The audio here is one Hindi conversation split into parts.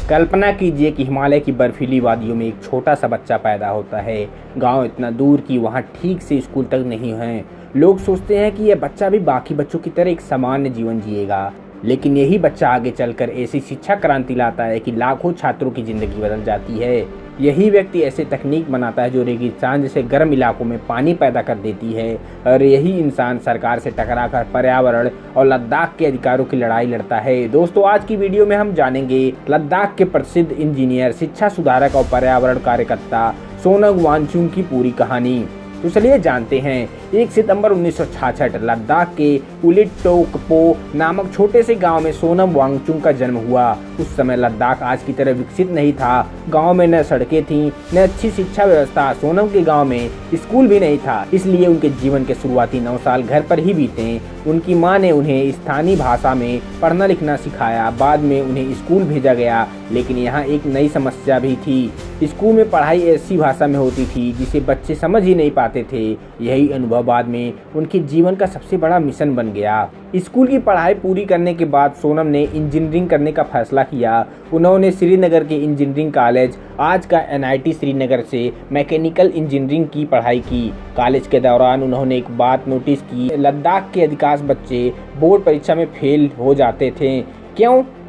कल्पना कीजिए कि हिमालय की बर्फीली वादियों में एक छोटा सा बच्चा पैदा होता है। गांव इतना दूर कि वहां ठीक से स्कूल तक नहीं है। लोग सोचते हैं कि यह बच्चा भी बाकी बच्चों की तरह एक सामान्य जीवन जिएगा, लेकिन यही बच्चा आगे चलकर ऐसी शिक्षा क्रांति लाता है कि लाखों छात्रों की जिंदगी बदल जाती है। यही व्यक्ति ऐसे तकनीक बनाता है जो रेगिस्तान जैसे गर्म इलाकों में पानी पैदा कर देती है, और यही इंसान सरकार से टकराकर पर्यावरण और लद्दाख के अधिकारों की लड़ाई लड़ता है। दोस्तों, आज की वीडियो में हम जानेंगे लद्दाख के प्रसिद्ध इंजीनियर, शिक्षा सुधारक और पर्यावरण कार्यकर्ता सोनम वांगचुक की पूरी कहानी। तो चलिए जानते हैं। 1 सितंबर 1966 लद्दाख के उलिटोकपो नामक छोटे से गांव में सोनम वांगचुक का जन्म हुआ। उस समय लद्दाख आज की तरह विकसित नहीं था। गांव में न सड़कें थीं, न अच्छी शिक्षा व्यवस्था। सोनम के गांव में स्कूल भी नहीं था, इसलिए उनके जीवन के शुरुआती 9 साल घर पर ही बीते। उनकी मां ने उन्हें स्थानीय भाषा में पढ़ना लिखना सिखाया। बाद में उन्हें स्कूल भेजा गया, लेकिन यहाँ एक नई समस्या भी थी। स्कूल में पढ़ाई ऐसी भाषा में होती थी जिसे बच्चे समझ ही नहीं पाते थे। यही अनुभव बाद में उनके जीवन का सबसे बड़ा मिशन बन गया। स्कूल की पढ़ाई पूरी करने के बाद सोनम ने इंजीनियरिंग करने का फैसला किया। उन्होंने श्रीनगर के इंजीनियरिंग कॉलेज, आज का NIT श्रीनगर से मैकेनिकल इंजीनियरिंग की पढ़ाई की। कॉलेज के दौरान उन्होंने एक बात नोटिस की, लद्दाख के अधिकांश बच्चे बोर्ड परीक्षा में फेल हो जाते थे।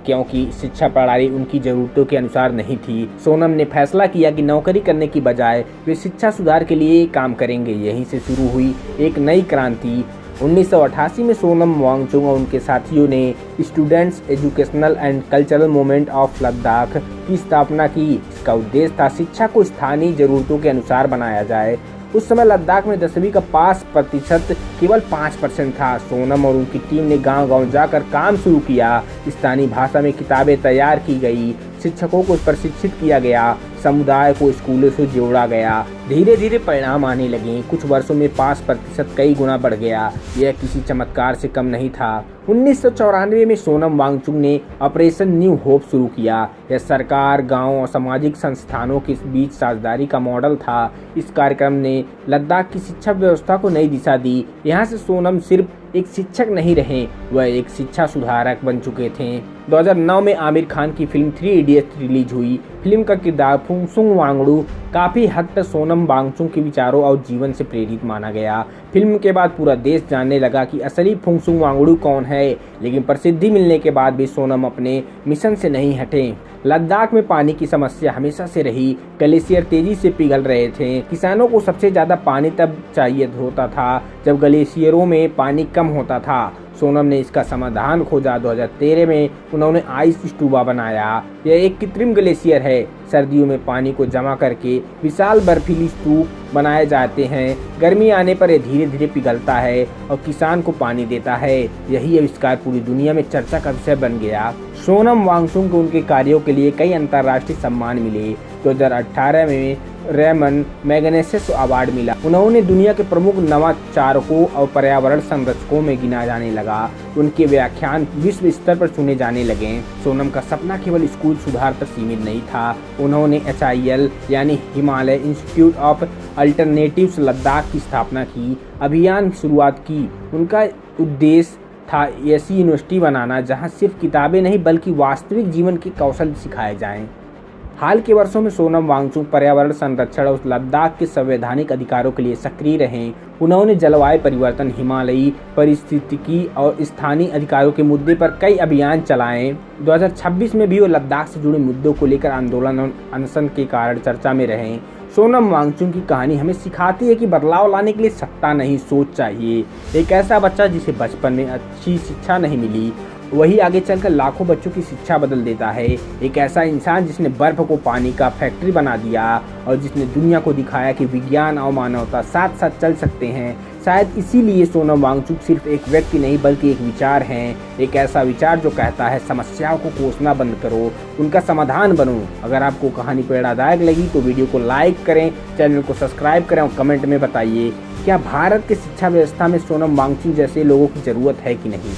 क्योंकि शिक्षा प्रणाली उनकी ज़रूरतों के अनुसार नहीं थी। सोनम ने फैसला किया कि नौकरी करने की बजाय वे शिक्षा सुधार के लिए काम करेंगे। यहीं से शुरू हुई एक नई क्रांति। 1988 में सोनम वांगचुक और उनके साथियों ने students educational and cultural movement of Ladakh की स्थापना की। इसका उद्देश्य था शिक्षा को स्थानीय ज़रूरतों के अनुसार बनाया जाए। उस समय लद्दाख में 10वीं का पास प्रतिशत केवल 5% था। सोनम और उनकी टीम ने गांव-गांव जाकर काम शुरू किया। स्थानीय भाषा में किताबें तैयार की गई, शिक्षकों को प्रशिक्षित किया गया, समुदाय को स्कूलों से जोड़ा गया। धीरे धीरे परिणाम आने लगे। कुछ वर्षों में पास प्रतिशत कई गुना बढ़ गया। यह किसी चमत्कार से कम नहीं था। 1994 में सोनम वांगचुक ने ऑपरेशन न्यू होप शुरू किया। यह सरकार, गांव और सामाजिक संस्थानों के बीच साझेदारी का मॉडल था। इस कार्यक्रम ने लद्दाख की शिक्षा व्यवस्था को नई दिशा दी। यहाँ से सोनम सिर्फ एक शिक्षक नहीं रहे, वह एक शिक्षा सुधारक बन चुके थे। 2009 में आमिर खान की फिल्म 3 इडियट्स रिलीज हुई। फिल्म का किरदार फुंगसुक वांगडू काफ़ी हद तक सोनम वांगचुक के विचारों और जीवन से प्रेरित माना गया। फिल्म के बाद पूरा देश जानने लगा कि असली फुंगसुक वांगडू कौन है, लेकिन प्रसिद्धि मिलने के बाद भी सोनम अपने मिशन से नहीं हटे। लद्दाख में पानी की समस्या हमेशा से रही। ग्लेशियर तेजी से पिघल रहे थे। किसानों को सबसे ज़्यादा पानी तब चाहिए होता था जब ग्लेशियरों में पानी कम होता था। सोनम ने इसका समाधान खोजा। 2013 में उन्होंने आइस स्टूबा बनाया। यह एक कृत्रिम ग्लेशियर है। सर्दियों में पानी को जमा करके विशाल बर्फीली स्तूप बनाए जाते हैं। गर्मी आने पर यह धीरे धीरे पिघलता है और किसान को पानी देता है। यही आविष्कार पूरी दुनिया में चर्चा का विषय बन गया। सोनम वांगचुक को उनके कार्यों के लिए कई अंतर्राष्ट्रीय सम्मान मिले। 2018 में रेमन मैग्सेसे अवार्ड मिला। उन्होंने दुनिया के प्रमुख नवाचारकों और पर्यावरण संरक्षकों में गिना जाने लगा। उनके व्याख्यान विश्व स्तर पर सुने जाने लगे। सोनम का सपना केवल स्कूल सुधार तक सीमित नहीं था। उन्होंने HIL यानी Himalaya institute of alternatives Ladakh की स्थापना की, अभियान शुरुआत की। उनका उद्देश्य था ऐसी यूनिवर्सिटी बनाना जहां सिर्फ किताबें नहीं बल्कि वास्तविक जीवन के कौशल सिखाए जाएं। हाल के वर्षों में सोनम वांगचुक पर्यावरण संरक्षण और लद्दाख के संवैधानिक अधिकारों के लिए सक्रिय रहे। उन्होंने जलवायु परिवर्तन, हिमालयी पारिस्थितिकी और स्थानीय अधिकारों के मुद्दे पर कई अभियान चलाए। 2026 में भी वो लद्दाख से जुड़े मुद्दों को लेकर आंदोलन और अनशन के कारण चर्चा में रहे। सोनम वांगचुक की कहानी हमें सिखाती है कि बदलाव लाने के लिए सत्ता नहीं, सोच चाहिए। एक ऐसा बच्चा जिसे बचपन में अच्छी शिक्षा नहीं मिली, वही आगे चलकर लाखों बच्चों की शिक्षा बदल देता है। एक ऐसा इंसान जिसने बर्फ को पानी का फैक्ट्री बना दिया और जिसने दुनिया को दिखाया कि विज्ञान और मानवता साथ साथ चल सकते हैं। शायद इसीलिए सोनम वांगचुक सिर्फ एक व्यक्ति नहीं बल्कि एक विचार हैं। एक ऐसा विचार जो कहता है समस्याओं को कोसना बंद करो, उनका समाधान बनो। अगर आपको कहानी प्रेरणादायक लगी तो वीडियो को लाइक करें, चैनल को सब्सक्राइब करें और कमेंट में बताइए क्या भारत की शिक्षा व्यवस्था में सोनम वांगचुक जैसे लोगों की ज़रूरत है कि नहीं।